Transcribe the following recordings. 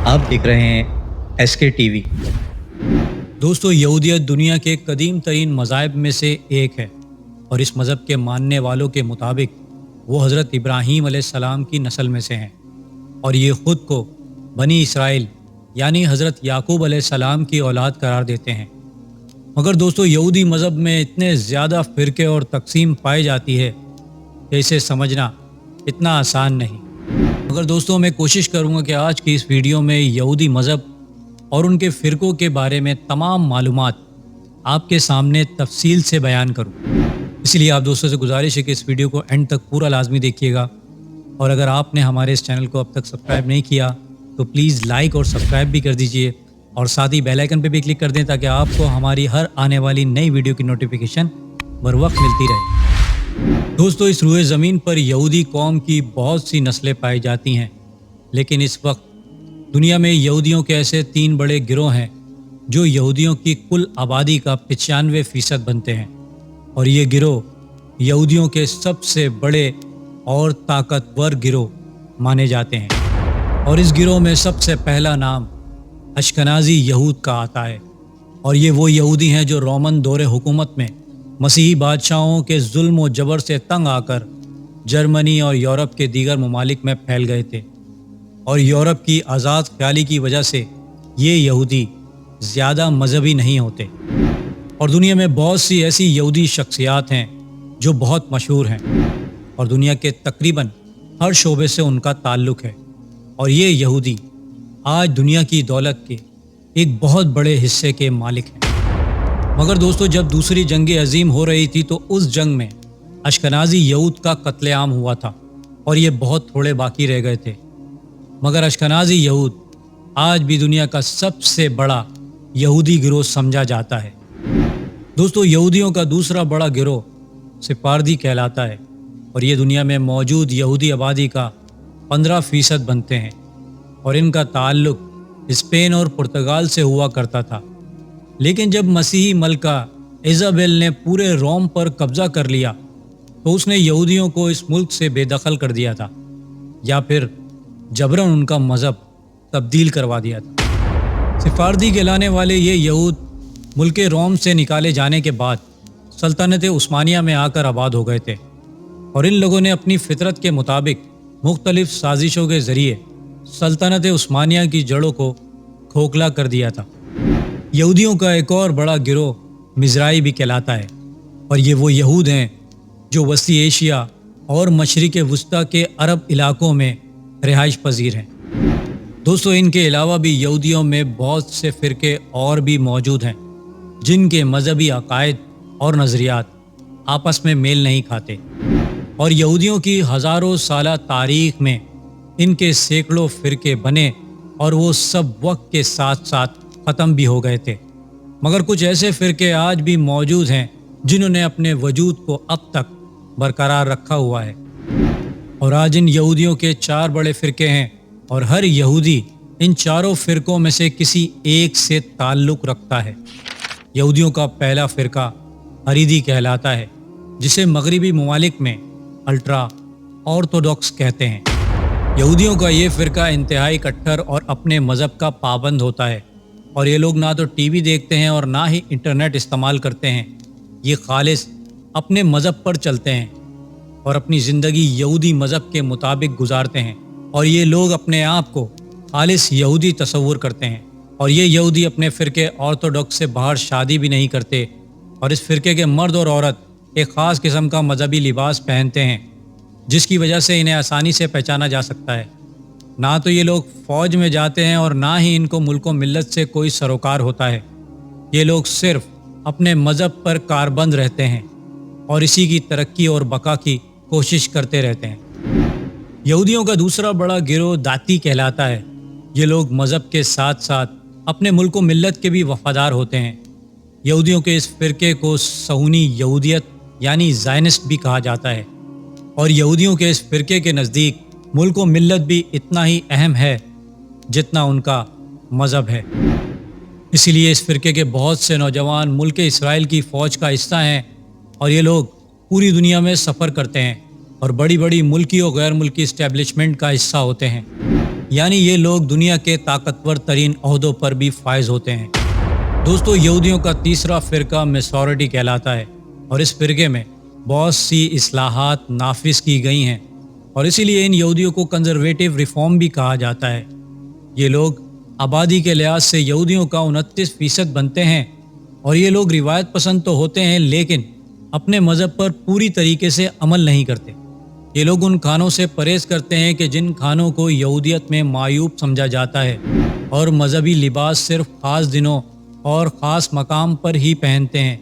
आप देख रहे हैं SK टीवी। दोस्तों, यहूदियत दुनिया के कदीम तरीन मज़ाहिब में से एक है और इस मज़हब के मानने वालों के मुताबिक वो हज़रत इब्राहीम अलैहिस्सलाम की नस्ल में से हैं और ये ख़ुद को बनी इसराइल यानी हज़रत याकूब अलैहिस्सलाम की औलाद करार देते हैं। मगर दोस्तों, यहूदी मज़हब में इतने ज़्यादा फ़िरके और तकसीम पाई जाती है कि इसे समझना इतना आसान नहीं। मगर दोस्तों, मैं कोशिश करूँगा कि आज की इस वीडियो में यहूदी मज़हब और उनके फ़िरक़ों के बारे में तमाम मालूमात आपके सामने तफसील से बयान करूँ। इसलिए आप दोस्तों से गुजारिश है कि इस वीडियो को एंड तक पूरा लाजमी देखिएगा और अगर आपने हमारे इस चैनल को अब तक सब्सक्राइब नहीं किया तो प्लीज़ लाइक और सब्सक्राइब भी कर दीजिए और साथ ही बेल आइकन पे भी क्लिक कर दें ताकि आपको हमारी हर आने वाली नई वीडियो की नोटिफिकेशन बर वक्त मिलती रहे। दोस्तों, इस रूए ज़मीन पर यहूदी कौम की बहुत सी नस्लें पाई जाती हैं, लेकिन इस वक्त दुनिया में यहूदियों के ऐसे 3 बड़े गिरोह हैं जो यहूदियों की कुल आबादी का 95% बनते हैं और ये गिरोह यहूदियों के सबसे बड़े और ताकतवर गिरोह माने जाते हैं। और इस गिरोह में सबसे पहला नाम अशकनाज़ी यहूद का आता है और ये वो यहूदी हैं जो रोमन दौरे हुकूमत में मसीही बादशाहों के जुल्म और जबर से तंग आकर जर्मनी और यूरोप के दीगर ममालिक में फैल गए थे और यूरोप की आज़ाद ख्याली की वजह से ये यहूदी ज़्यादा मजहबी नहीं होते और दुनिया में बहुत सी ऐसी यहूदी शख्सियात हैं जो बहुत मशहूर हैं और दुनिया के तकरीबन हर शोबे से उनका ताल्लुक़ है और ये यहूदी आज दुनिया की दौलत के एक बहुत बड़े हिस्से के मालिक हैं। मगर दोस्तों, जब दूसरी जंग अजीम हो रही थी तो उस जंग में अशकनाज़ी यहूद का कत्लेआम हुआ था और ये बहुत थोड़े बाकी रह गए थे। मगर अशकनाज़ी यहूद आज भी दुनिया का सबसे बड़ा यहूदी गिरोह समझा जाता है। दोस्तों, यहूदियों का दूसरा बड़ा गिरोह सिफारदी कहलाता है और ये दुनिया में मौजूद यहूदी आबादी का 15% बनते हैं और इनका ताल्लुक़ स्पेन और पुर्तगाल से हुआ करता था। लेकिन जब मसीही मलका इज़ाबेल ने पूरे रोम पर कब्ज़ा कर लिया तो उसने यहूदियों को इस मुल्क से बेदखल कर दिया था या फिर जबरन उनका मज़हब तब्दील करवा दिया था। सिफारदी कहलाने वाले ये यहूद मुल्क रोम से निकाले जाने के बाद सल्तनत उस्मानिया में आकर आबाद हो गए थे और इन लोगों ने अपनी फितरत के मुताबिक मुख्तलिफ साजिशों के ज़रिए सल्तनत उस्मानिया की जड़ों को खोखला कर दिया था। यहूदियों का एक और बड़ा गिरोह मिज़राई भी कहलाता है और ये वो यहूद हैं जो वसी एशिया और मशरिक़ वस्ता के अरब इलाकों में रिहाइश पजीर हैं। दोस्तों, इनके अलावा भी यहूदियों में बहुत से फ़िरके और भी मौजूद हैं जिनके मजहबी अकायद और नज़रियात आपस में मेल नहीं खाते और यहूदियों की हज़ारों साला तारीख़ में इनके सैकड़ों फ़िरके बने और वो सब वक्त के साथ साथ ख़त्म भी हो गए थे। मगर कुछ ऐसे फ़िरके आज भी मौजूद हैं जिन्होंने अपने वजूद को अब तक बरकरार रखा हुआ है और आज इन यहूदियों के 4 बड़े फ़िरके हैं और हर यहूदी इन चारों फ़िरकों में से किसी एक से ताल्लुक़ रखता है। यहूदियों का पहला फ़िरका हरीदी कहलाता है जिसे मगरिबी ममालिक में अल्ट्रा ऑर्थोडॉक्स कहते हैं। यहूदियों का ये फ़िरका इंतहाई कट्टर और अपने मज़हब का पाबंद होता है और ये लोग ना तो टीवी देखते हैं और ना ही इंटरनेट इस्तेमाल करते हैं। ये खालिस अपने मज़हब पर चलते हैं और अपनी ज़िंदगी यहूदी मज़हब के मुताबिक गुजारते हैं और ये लोग अपने आप को खालिस यहूदी तस्वुर करते हैं और ये यहूदी अपने फ़िरके ऑर्थोडॉक्स से बाहर शादी भी नहीं करते और इस फ़िरके के मर्द और औरत एक ख़ास किस्म का मजहबी लिबास पहनते हैं जिसकी वजह से इन्हें आसानी से पहचाना जा सकता है। ना तो ये लोग फ़ौज में जाते हैं और ना ही इनको मुल्को मिल्लत से कोई सरोकार होता है। ये लोग सिर्फ अपने मज़हब पर कारबंद रहते हैं और इसी की तरक्की और बका की कोशिश करते रहते हैं। यहूदियों का दूसरा बड़ा गिरोह दाती कहलाता है। ये लोग मज़हब के साथ साथ अपने मुल्को मिल्लत के भी वफ़ादार होते हैं। यहूदियों के इस फ़िरके को सहूनी यहूदियत यानी ज़ायनिस्ट भी कहा जाता है और यहूदियों के इस फ़िरके के नज़दीक मुल्को मिल्लत भी इतना ही अहम है जितना उनका मज़हब है। इसीलिए इस फ़िरके के बहुत से नौजवान मुल्क इसराइल की फ़ौज का हिस्सा हैं और ये लोग पूरी दुनिया में सफ़र करते हैं और बड़ी बड़ी मुल्की और गैर मुल्की इस्टेब्लिशमेंट का हिस्सा होते हैं। یعنی یہ لوگ دنیا کے طاقتور ترین عہدوں پر بھی فائز ہوتے ہیں۔ دوستو، یہودیوں کا تیسرا فرقہ میسورٹی کہلاتا ہے، اور اس فرقے میں بہت سی اصلاحات نافذ کی گئی ہیں، اور اسی لیے ان یہودیوں کو کنزرویٹو ریفارم بھی کہا جاتا ہے۔ یہ لوگ آبادی کے لحاظ سے یہودیوں کا 29% بنتے ہیں، اور یہ لوگ روایت پسند تو ہوتے ہیں لیکن اپنے مذہب پر پوری طریقے سے عمل نہیں کرتے۔ یہ لوگ ان کھانوں سے پرہیز کرتے ہیں کہ جن کھانوں کو یہودیت میں معیوب سمجھا جاتا ہے، اور مذہبی لباس صرف خاص دنوں اور خاص مقام پر ہی پہنتے ہیں،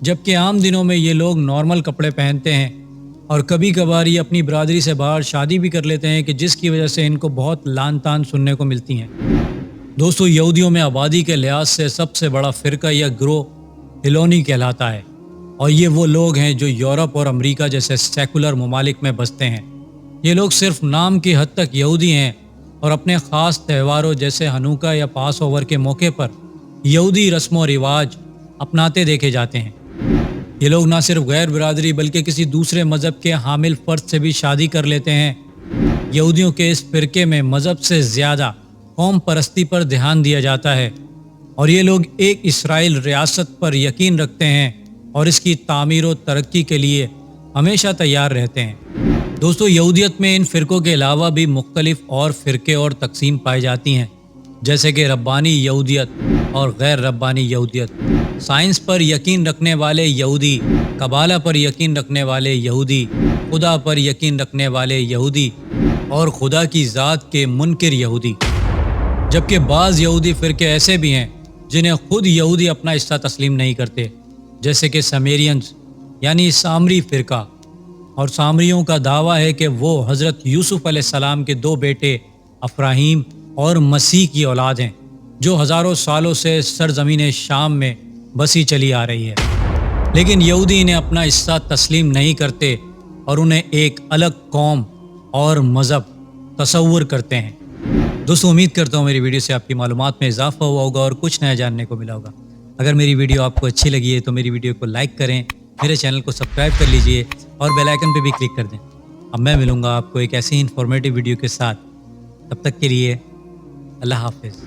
جبکہ عام دنوں میں یہ لوگ نارمل کپڑے پہنتے ہیں، اور کبھی کبھار یہ اپنی برادری سے باہر شادی بھی کر لیتے ہیں کہ جس کی وجہ سے ان کو بہت لعن طعن سننے کو ملتی ہیں۔ دوستو، یہودیوں میں آبادی کے لحاظ سے سب سے بڑا فرقہ یا گروہ ہیلونی کہلاتا ہے، اور یہ وہ لوگ ہیں جو یورپ اور امریکہ جیسے سیکولر ممالک میں بستے ہیں۔ یہ لوگ صرف نام کی حد تک یہودی ہیں، اور اپنے خاص تہواروں جیسے ہنوکا یا پاس اوور کے موقع پر یہودی رسم و رواج اپناتے دیکھے جاتے ہیں۔ یہ لوگ نہ صرف غیر برادری بلکہ کسی دوسرے مذہب کے حامل فرد سے بھی شادی کر لیتے ہیں۔ یہودیوں کے اس فرقے میں مذہب سے زیادہ قوم پرستی پر دھیان دیا جاتا ہے، اور یہ لوگ ایک اسرائیل ریاست پر یقین رکھتے ہیں اور اس کی تعمیر و ترقی کے لیے ہمیشہ تیار رہتے ہیں۔ دوستو، یہودیت میں ان فرقوں کے علاوہ بھی مختلف اور فرقے اور تقسیم پائی جاتی ہیں، جیسے کہ ربانی یہودیت اور غیر ربانی یہودیت، سائنس پر یقین رکھنے والے یہودی، قبالہ پر یقین رکھنے والے یہودی، خدا پر یقین رکھنے والے یہودی، اور خدا کی ذات کے منکر یہودی۔ جبکہ بعض یہودی فرقے ایسے بھی ہیں جنہیں خود یہودی اپنا حصہ تسلیم نہیں کرتے، جیسے کہ سمیرینز یعنی سامری فرقہ، اور سامریوں کا دعویٰ ہے کہ وہ حضرت یوسف علیہ السلام کے 2 بیٹے افراہیم اور مسیح کی اولاد ہیں، جو ہزاروں سالوں سے سرزمین شام میں بسی چلی آ رہی ہے۔ لیکن یہودی انہیں اپنا حصہ تسلیم نہیں کرتے اور انہیں ایک الگ قوم اور مذہب تصور کرتے ہیں۔ دوستو، امید کرتا ہوں میری ویڈیو سے آپ کی معلومات میں اضافہ ہوا ہوگا اور کچھ نیا جاننے کو ملا ہوگا۔ اگر میری ویڈیو آپ کو اچھی لگی ہے تو میری ویڈیو کو لائک کریں، میرے چینل کو سبسکرائب کر لیجئے اور بیل آئیکن پہ بھی کلک کر دیں۔ اب میں ملوں گا آپ کو ایک ایسی انفارمیٹیو ویڈیو کے ساتھ، تب تک کے لیے اللہ حافظ۔